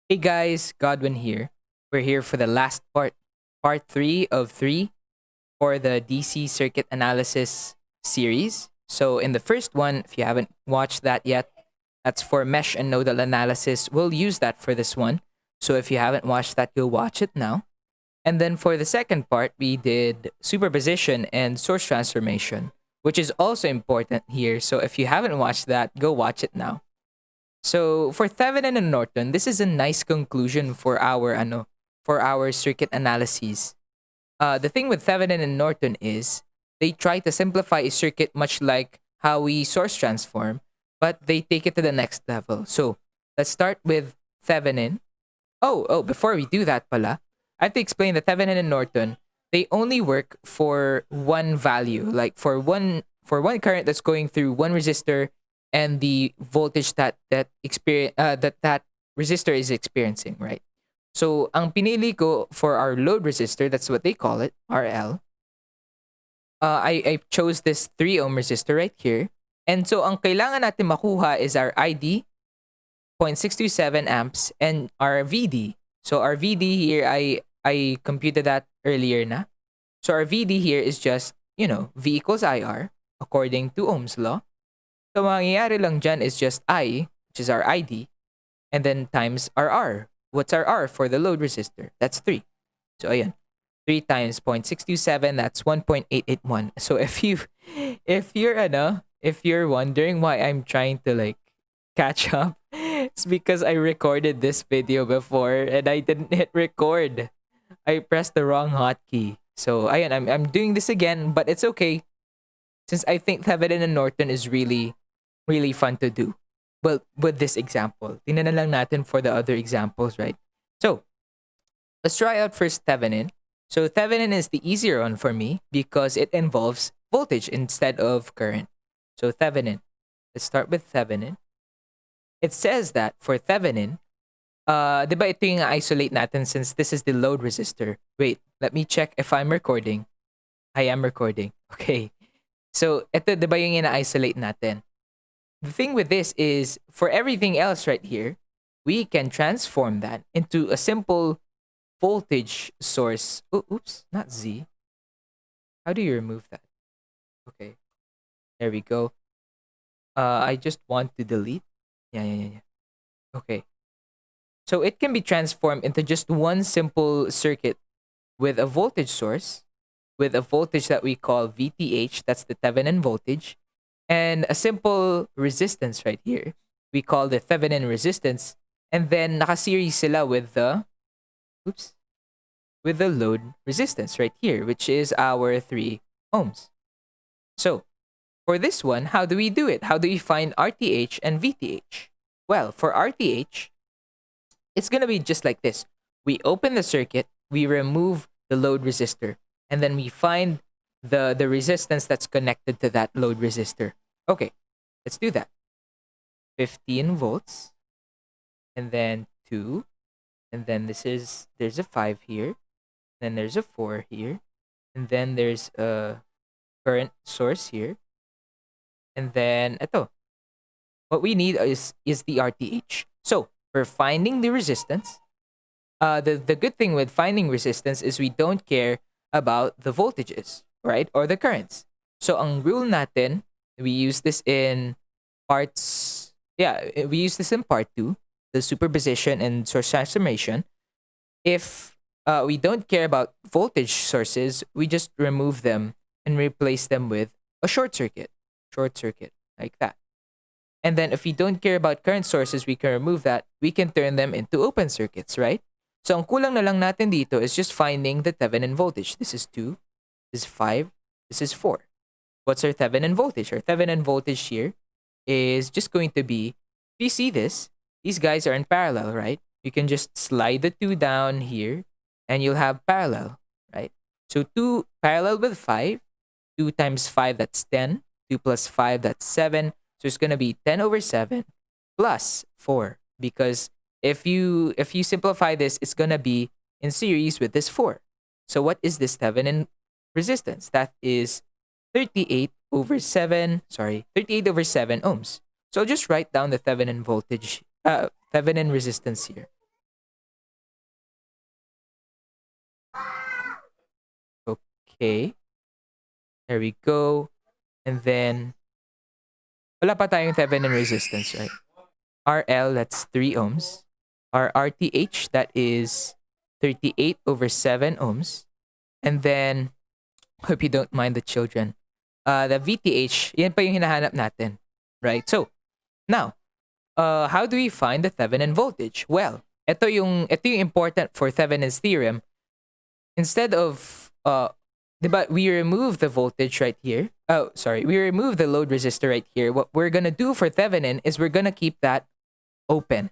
Hey guys, Godwin here. We're here for the last part 3 of 3 for the DC circuit analysis series. So, in the first one, if you haven't watched that yet, that's for mesh and nodal analysis. We'll use that for this one. So, if you haven't watched that, go watch it now. And then for the second part, we did superposition and source transformation, which is also important here. So, if you haven't watched that, go watch it now. So for Thevenin and Norton, this is a nice conclusion for our circuit analyses. The thing with Thevenin and Norton is they try to simplify a circuit much like how we source transform, but they take it to the next level. So let's start with Thevenin. Before we do that pala, I have to explain that Thevenin and Norton, they only work for one value, like for one current that's going through one resistor and the voltage that resistor is experiencing, right? So, ang pinili ko for our load resistor, that's what they call it, RL. I chose this 3 ohm resistor right here. And so, ang kailangan natin makuha is our ID, 0.627 amps, and our VD. So, our VD here, I computed that earlier na. So, our VD here is just, V equals IR, according to Ohm's law. So, mangyayari lang dyan is just I, which is our ID, and then times our R. What's our R for the load resistor? That's 3. So, ayan. 3 times 0.627, that's 1.881. So, if you're wondering why I'm trying to like catch up, it's because I recorded this video before and I didn't hit record. I pressed the wrong hotkey. So, ayan, I'm doing this again, but it's okay. Since I think Thevenin and Norton is really, really fun to do. Well, with this example. Tingnan na lang natin for the other examples, right? So, let's try out first Thevenin. So, Thevenin is the easier one for me because it involves voltage instead of current. So, Thevenin. Let's start with Thevenin. It says that for Thevenin, di ba ito yung isolate natin since this is the load resistor. Wait, let me check if I'm recording. I am recording. Okay. So, ito, di ba yung ina-isolate natin? The thing with this is, for everything else right here, we can transform that into a simple voltage source. Oops, not Z. How do you remove that? Okay. There we go. I just want to delete. Yeah. Okay. So, it can be transformed into just one simple circuit with a voltage source, with a voltage that we call VTH, that's the Thevenin voltage, and a simple resistance right here. We call the Thevenin resistance, and then naka-series sila with the load resistance right here, which is our 3 ohms. So, for this one, how do we do it? How do we find RTH and VTH? Well, for RTH, it's gonna be just like this. We open the circuit, we remove the load resistor, and then we find the resistance that's connected to that load resistor. Okay, let's do that. 15 volts, and then 2, and then there's a 5 here, then there's a 4 here, and then there's a current source here, and then ito. What we need is the RTH. So, for finding the resistance, the good thing with finding resistance is we don't care about the voltages, right? Or the currents. So, ang rule natin, we use this in parts, we use this in part 2, the superposition and source transformation. If we don't care about voltage sources, we just remove them and replace them with a short circuit, like that. And then if we don't care about current sources, we can remove that. We can turn them into open circuits, right? So, ang kulang na lang natin dito is just finding the Thevenin voltage. This is 2, this is 5, this is 4. What's our Thevenin voltage? Our Thevenin voltage here is just going to be, if you see this, these guys are in parallel, right? You can just slide the 2 down here and you'll have parallel, right? So, 2 parallel with 5, 2 times 5, that's 10. 2 plus 5, that's 7. So, it's going to be 10 over 7 plus 4 because if you simplify this, it's going to be in series with this 4. So what is this Thevenin resistance? That is 38 over 7 ohms. So I'll just write down the Thevenin voltage, Thevenin resistance here. Okay. There we go. And then, wala pa tayong Thevenin resistance, right? RL, that's 3 ohms. Our RTH, that is 38 over 7 ohms. And then, hope you don't mind the children. The VTH, yan pa yung hinahanap natin. Right? So, now, how do we find the Thevenin voltage? Well, ito yung important for Thevenin's theorem. Instead of, diba, we remove the voltage right here. Oh, sorry. We remove the load resistor right here. What we're gonna do for Thevenin is we're gonna keep that open.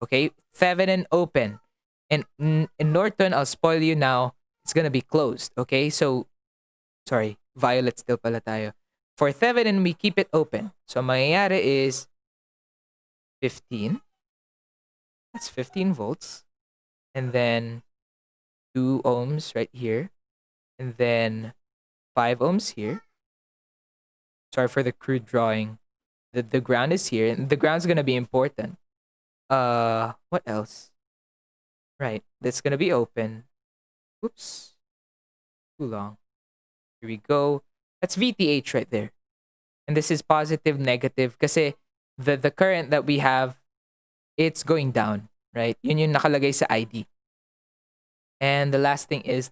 Okay? Thevenin open. And in Norton, I'll spoil you now, it's gonna be closed. Okay? So, sorry. Violet still pala tayo. For Thevenin, we keep it open. So, mangyayari is 15. That's 15 volts. And then 2 ohms right here. And then 5 ohms here. Sorry for the crude drawing. The ground is here. And the ground's going to be important. What else? Right. That's going to be open. Oops. Too long. Here we go. That's VTH right there. And this is positive, negative. Kasi the current that we have, it's going down. Right? Yun yung nakalagay sa ID. And the last thing is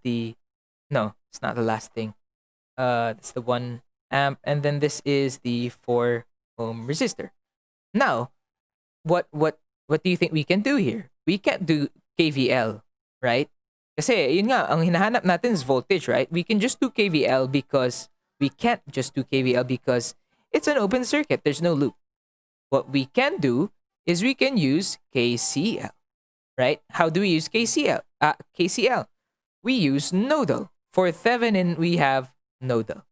no, it's not the last thing. That's the 1 amp. And then this is the 4 ohm resistor. Now, what do you think we can do here? We can't do KVL, right? Kasi yun nga, ang hinahanap natin is voltage, right? We can just do KVL because we can't just do KVL because it's an open circuit. There's no loop. What we can do is we can use KCL, right? How do we use KCL? KCL. We use nodal. For Thevenin, we have nodal.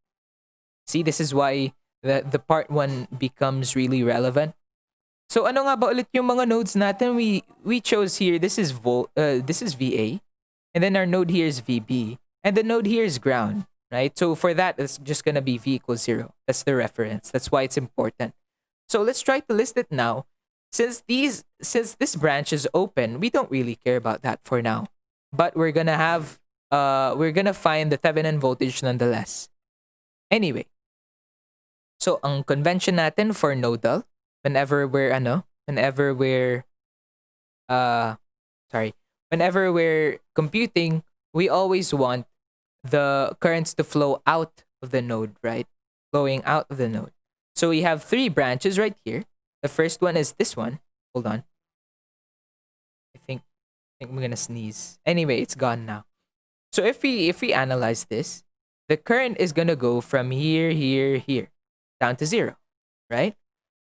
See, this is why the part 1 becomes really relevant. So ano nga ba ulit yung mga nodes natin? We chose here, this is VA. And then our node here is VB. And the node here is ground, right? So for that, it's just going to be V equals 0. That's the reference. That's why it's important. So let's try to list it now. Since this branch is open, we don't really care about that for now. But we're gonna find the Thevenin voltage nonetheless. Anyway, so ang convention natin for nodal, whenever we're computing, we always want the currents to flow out of the node, right? Flowing out of the node. So we have 3 branches right here. The first one is this one. Hold on. I think I'm gonna sneeze. Anyway, it's gone now. So if we analyze this, the current is gonna go from here, down to 0, right?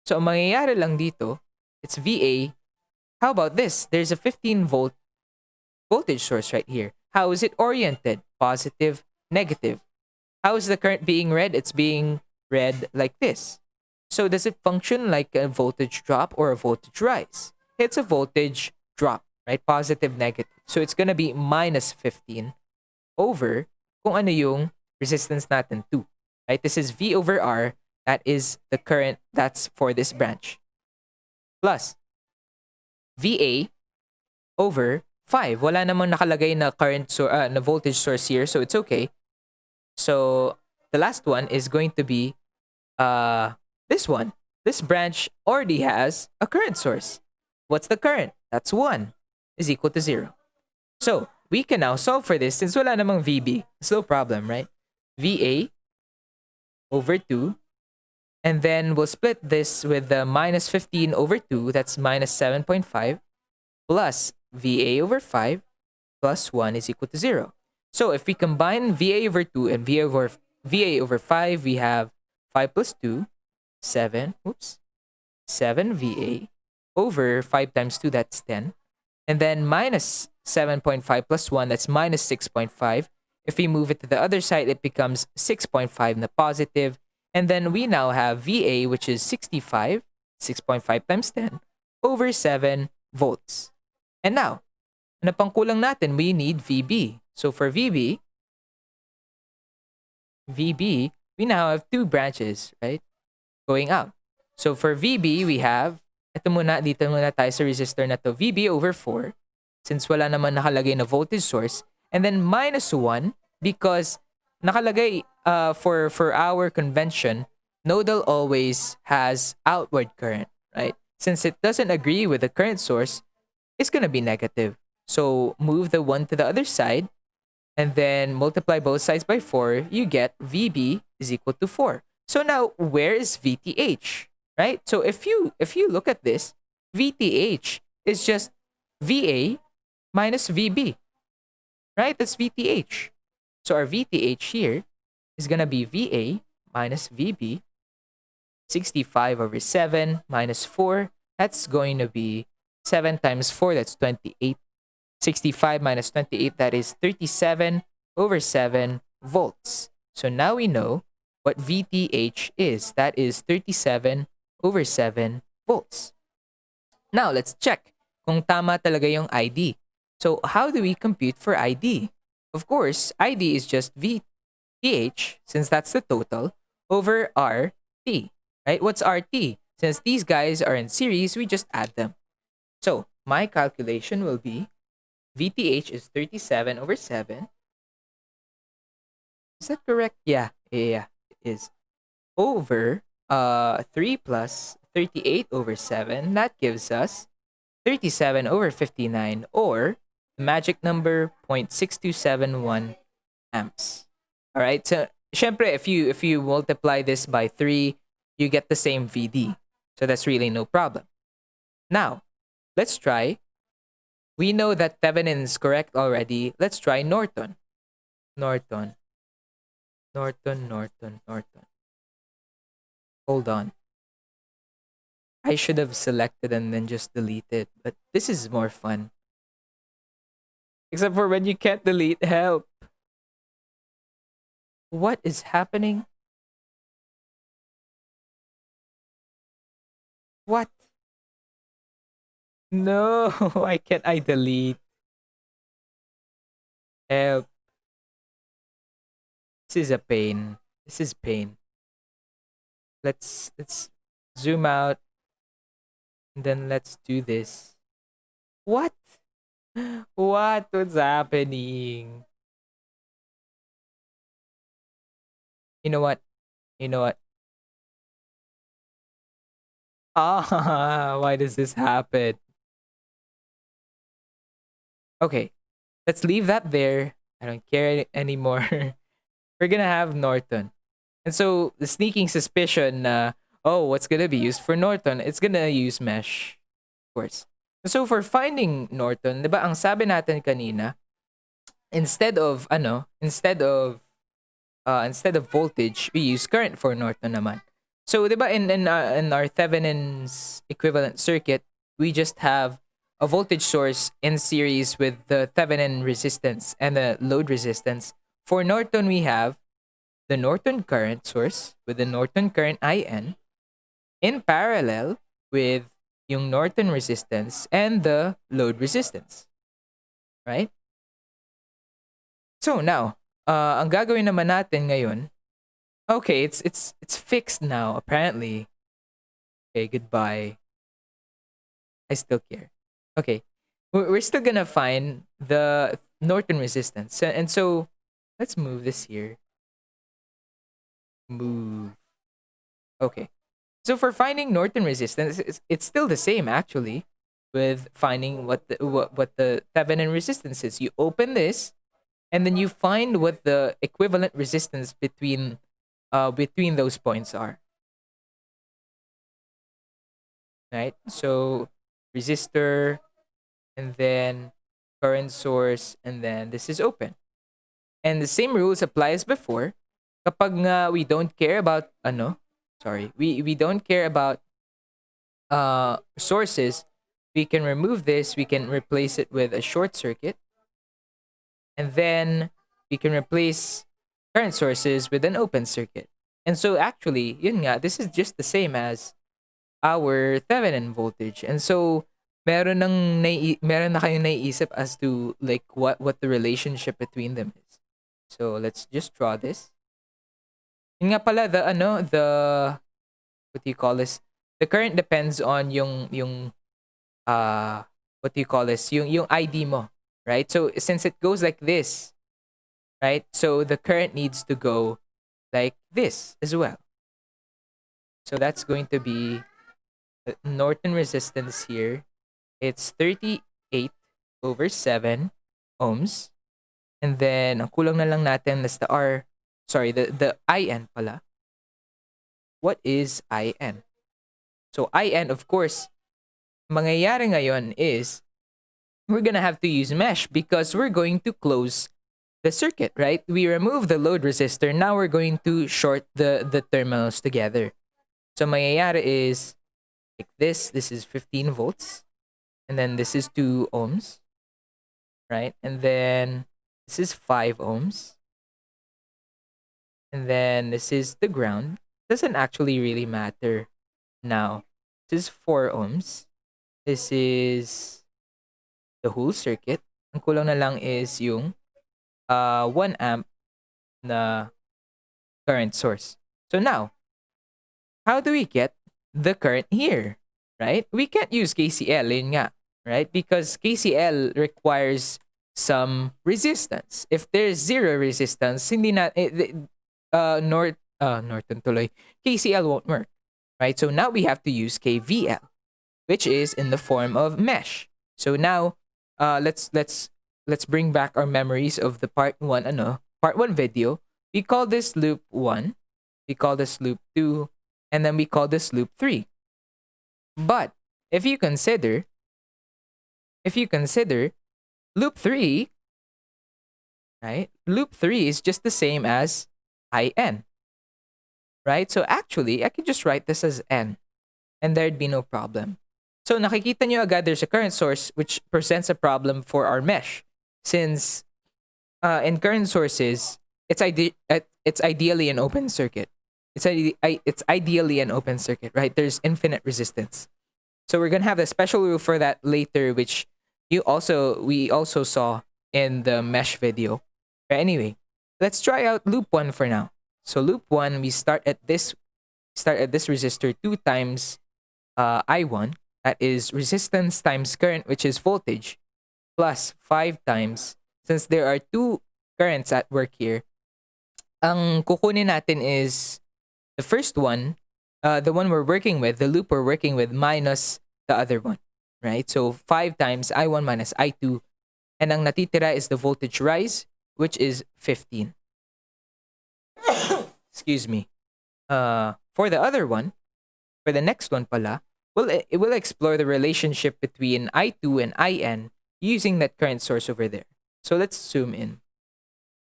So ang mangyayari lang dito, it's VA. How about this? There's a 15 volt voltage source right here. How is it oriented? Positive, negative. How is the current being read? It's being read like this. So does it function like a voltage drop or a voltage rise? It's a voltage drop, right? Positive, negative. So it's gonna be minus 15 over kung ano yung resistance natin, 2. Right? This is V over R. That is the current that's for this branch. Plus VA over 5. Wala namang nakalagay na na voltage source here, so it's okay. So the last one is going to be this one. This branch already has a current source. What's the current? That's 1 is equal to 0. So we can now solve for this since wala namang VB. It's no problem, right? VA over 2. And then we'll split this with the minus 15 over 2. That's minus 7.5 plus VA over 5 plus 1 is equal to 0. So if we combine VA over 2 and VA over 5, we have 5 plus 2, 7 VA over 5 times 2, that's 10. And then minus 7.5 plus 1, that's minus 6.5. If we move it to the other side, it becomes 6.5 na positive. And then we now have VA, which is 65, 6.5 times 10, over 7 volts. And now, ano pang kulang natin? We need VB. So for VB, we now have 2 branches, right? Going out. So for VB, we have, dito muna tayo sa resistor na to, VB over 4, since wala naman nakalagay na voltage source, and then minus 1, because nakalagay for our convention, nodal always has outward current, right? Since it doesn't agree with the current source, it's going to be negative. So move the 1 to the other side and then multiply both sides by 4, you get VB is equal to 4. So now where is VTH, right? So if you look at this, VTH is just VA minus VB, right? That's VTH. So our VTH here is going to be VA minus VB. 65 over 7 minus 4, that's going to be 7 times 4, that's 28. 65 minus 28, that is 37 over 7 volts. So now we know what VTH is. That is 37 over 7 volts. Now, let's check kung tama talaga yung ID. So, how do we compute for ID? Of course, ID is just VTH, since that's the total, over RT. Right? What's RT? Since these guys are in series, we just add them. So, my calculation will be VTH is 37 over 7. Is that correct? Yeah, it is. Over 3 plus 38 over 7. That gives us 37 over 59, or the magic number 0.6271 amps. All right. So, syempre, if you multiply this by 3, you get the same VD. So that's really no problem. Now, let's try. We know that Thevenin is correct already. Let's try Norton. Norton. Hold on. I should have selected and then just deleted, but this is more fun. Except for when you can't delete, help. What is happening? What? No, why can't I delete? Help. This is a pain. This is pain. Let's zoom out. And then let's do this. What? What's happening? You know what? Why does this happen? Okay, let's leave that there. I don't care anymore. We're gonna have Norton. And so, the sneaking suspicion, what's gonna be used for Norton? It's gonna use mesh, of course. So, for finding Norton, di ba ang sabi natin kanina, instead of voltage, we use current for Norton naman. So, di ba in our Thevenin's equivalent circuit, we just have a voltage source in series with the Thevenin resistance and the load resistance. For Norton, we have the Norton current source with the Norton current IN in parallel with yung Norton resistance and the load resistance. Right? So now, ang gagawin naman natin ngayon, okay, it's fixed now apparently. Okay, goodbye. I still care. Okay. We're still gonna find the Norton resistance. And so let's move this here. Move. Okay. So for finding Norton resistance, it's still the same actually with finding what the Thevenin resistance is. You open this and then you find what the equivalent resistance between those points are. Right? So resistor, and then current source, and then this is open. And the same rules apply as before. Kapag nga we don't care about we don't care about sources, we can remove this, we can replace it with a short circuit. And then we can replace current sources with an open circuit. And so actually, yun nga, this is just the same as our Thevenin voltage. And so meron na kayong naiisip as to like what the relationship between them is. So let's just draw this. Yun nga pala, the what do you call this? The current depends on yung what do you call this? Yung ID mo, right? So since it goes like this, right? So the current needs to go like this as well. So that's going to be Norton resistance here. It's 38 over 7 ohms. And then, ang kulang na lang natin is the the IN pala. What is IN? So IN, of course, mangyayari ngayon is we're gonna have to use mesh because we're going to close the circuit, right? We remove the load resistor. Now we're going to short the terminals together. So mangyayari is like this. This is 15 volts. And then this is 2 ohms, right? And then this is 5 ohms. And then this is the ground. Doesn't actually really matter now. This is 4 ohms. This is the whole circuit. Ang kulang na lang is yung 1 amp na current source. So now, how do we get the current here, right? We can't use KCL, yun nga, right? Because KCL requires some resistance. If there's zero resistance, hindi na Norton tuloy, KCL won't work, right? So now we have to use KVL, which is in the form of mesh. So now, let's bring back our memories of the part 1 video. We call this loop 1, we call this loop 2, and then we call this loop 3. But if you consider loop 3, right? Loop 3 is just the same as IN, right? So actually, I could just write this as N, and there'd be no problem. So nakikita nyo agad there's a current source which presents a problem for our mesh. Since in current sources, it's ideally an open circuit. It's ideally an open circuit, right? There's infinite resistance. So we're gonna have a special rule for that later, which we also saw in the mesh video. But anyway, let's try out loop 1 for now. So loop 1, we start at this resistor 2 times I1. That is resistance times current, which is voltage, plus 5 times, since there are 2 currents at work here, ang kukunin natin is the first one, the one we're working with, the loop we're working with, minus the other one, right? So 5 times I1 minus I2, and ang natitira is the voltage rise, which is 15. Excuse me. For the other one, for the next one pala, it will explore the relationship between I2 and IN using that current source over there. So let's zoom in.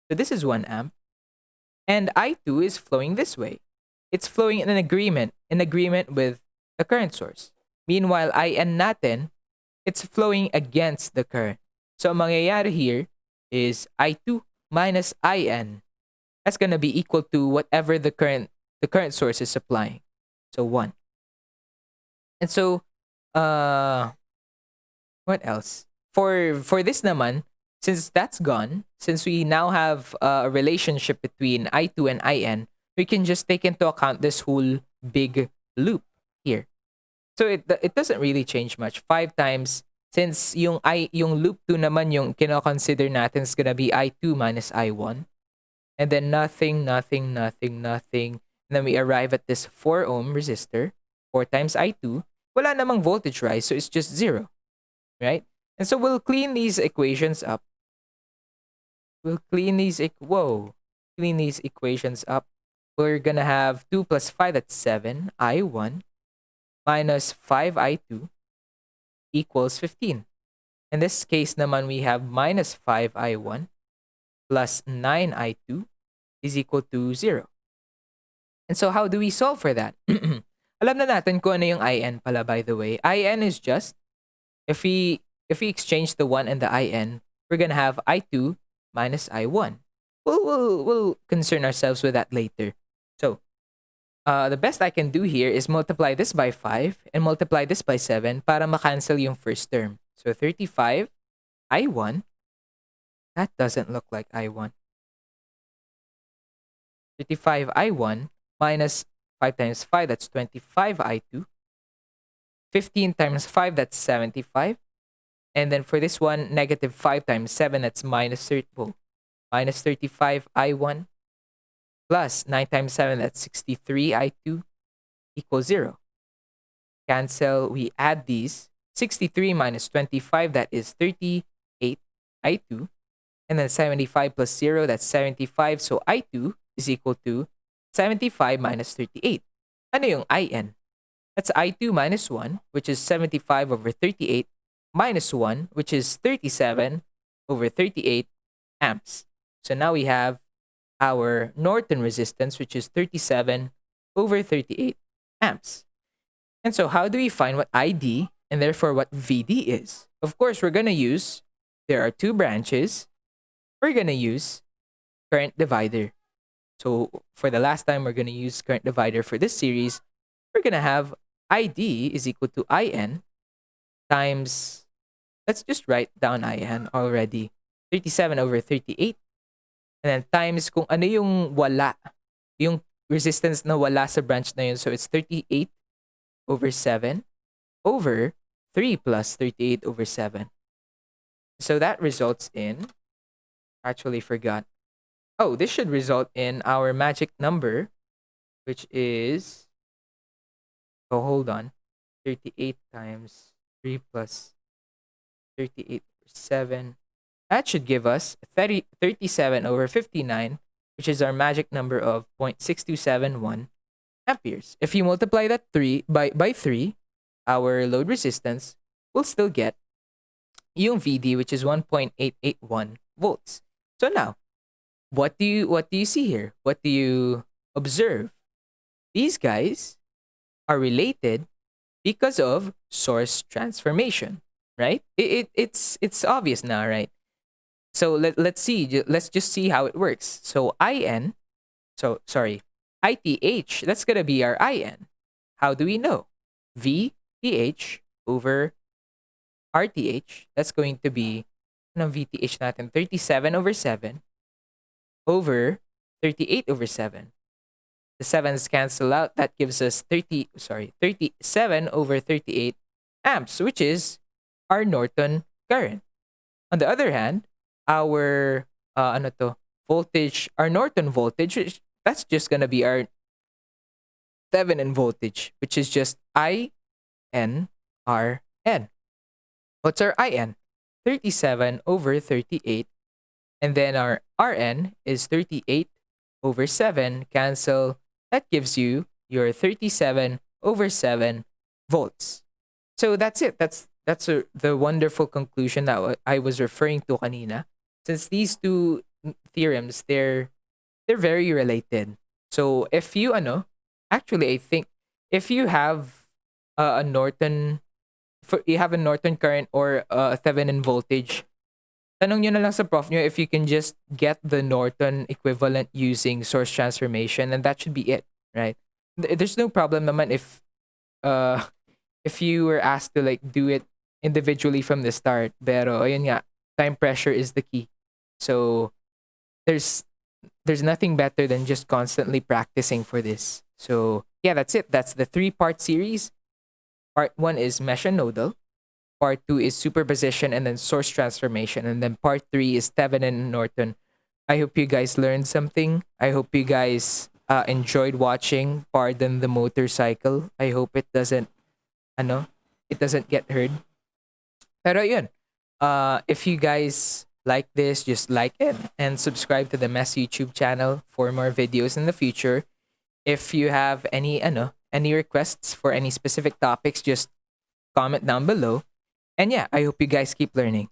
So this is 1 amp, and I2 is flowing this way. It's flowing in agreement with the current source. Meanwhile, IN natin, it's flowing against the current. So ang mangyayari here is I2 minus IN. That's gonna be equal to whatever the current source is supplying. So 1. And so, what else? For this naman, since that's gone, since we now have a relationship between I2 and IN, we can just take into account this whole big loop here. So it doesn't really change much. 5 times, since yung loop 2 naman yung kino-consider natin is gonna be I2 minus I1. And then nothing. And then we arrive at this 4 ohm resistor. 4 times I2. Wala namang voltage rise, so it's just 0. Right? And so we'll clean these equations up. Clean these equations up. We're gonna have 2 plus 5, that's 7, I1, minus 5 I2 equals 15. In this case naman, we have minus 5 I1 plus 9 I2 is equal to 0. And so how do we solve for that? Alam na natin kung ano yung IN pala, by the way. IN is just, if we exchange the 1 and the IN, we're gonna have I2 minus I1. We'll concern ourselves with that later. So, the best I can do here is multiply this by 5 and multiply this by 7 para makancel yung first term. So 35 I1, that doesn't look like I1. 35 I1 minus 5 times 5, that's 25 I2. 15 times 5, that's 75. And then for this one, negative 5 times 7, that's minus 30. Well, minus 35 I1 plus 9 times 7, that's 63 I2 equals 0. Cancel, we add these. 63 minus 25, that is 38 I2. And then 75 plus 0, that's 75. So I2 is equal to 75 minus 38. Ano yung IN? That's I2 minus 1, which is 75 over 38, minus 1, which is 37 over 38 amps. So now we have our Norton resistance, which is 37 over 38 amps. And so how do we find what ID and therefore what VD is? Of course, we're going to use, there are two branches, we're going to use current divider. So for the last time, we're going to use current divider for this series. We're going to have ID is equal to IN times, let's just write down IN already, 37 over 38. And then times kung ano yung wala, yung resistance na wala sa branch na yun. So it's 38 over 7 over 3 plus 38 over 7. So that results in, actually forgot. Oh, this should result in our magic number, which is, oh, hold on. 38 times 3 plus 38 over 7. That should give us 37 over 59, which is our magic number of 0.6271 amperes. If you multiply that by 3, our load resistance will still get yung VD, which is 1.881 volts. So now, what do you see here? What do you observe? These guys are related because of source transformation, right? It's obvious now, right? So let's just see how it works. So IN, ITH, that's gonna be our IN. How do we know? VTH over RTH, that's going to be, ano VTH natin? 37 over 7 over 38 over 7. The 7s cancel out. That gives us 37 over 38 amps, which is our Norton current. On the other hand, our voltage, our Norton voltage, that's just gonna be our Thevenin voltage, which is just IN RN. What's our IN? 37 over 38. And then our RN is 38 over 7. Cancel. That gives you your 37 over 7 volts. So that's it. That's the wonderful conclusion that I was referring to kanina. Since these two theorems, they're very related. So if you actually I think if you have a Norton, you have a Norton current or a Thevenin voltage, tanong nyo na lang sa prof nyo if you can just get the Norton equivalent using source transformation, and that should be it, right? There's no problem naman if you were asked to like do it individually from the start. Pero ayun nga, time pressure is the key. So there's nothing better than just constantly practicing for this. So yeah, that's it. That's the 3-part series. Part 1 is mesh and nodal. Part 2 is superposition and then source transformation. And then part 3 is Thevenin and Norton. I hope you guys learned something. I hope you guys enjoyed watching. Pardon the motorcycle. I hope it doesn't get heard. Pero yun. If you guys like this, just like it and subscribe to the Mess YouTube channel for more videos in the future. If you have any requests for any specific topics, just comment down below. And yeah, I hope you guys keep learning.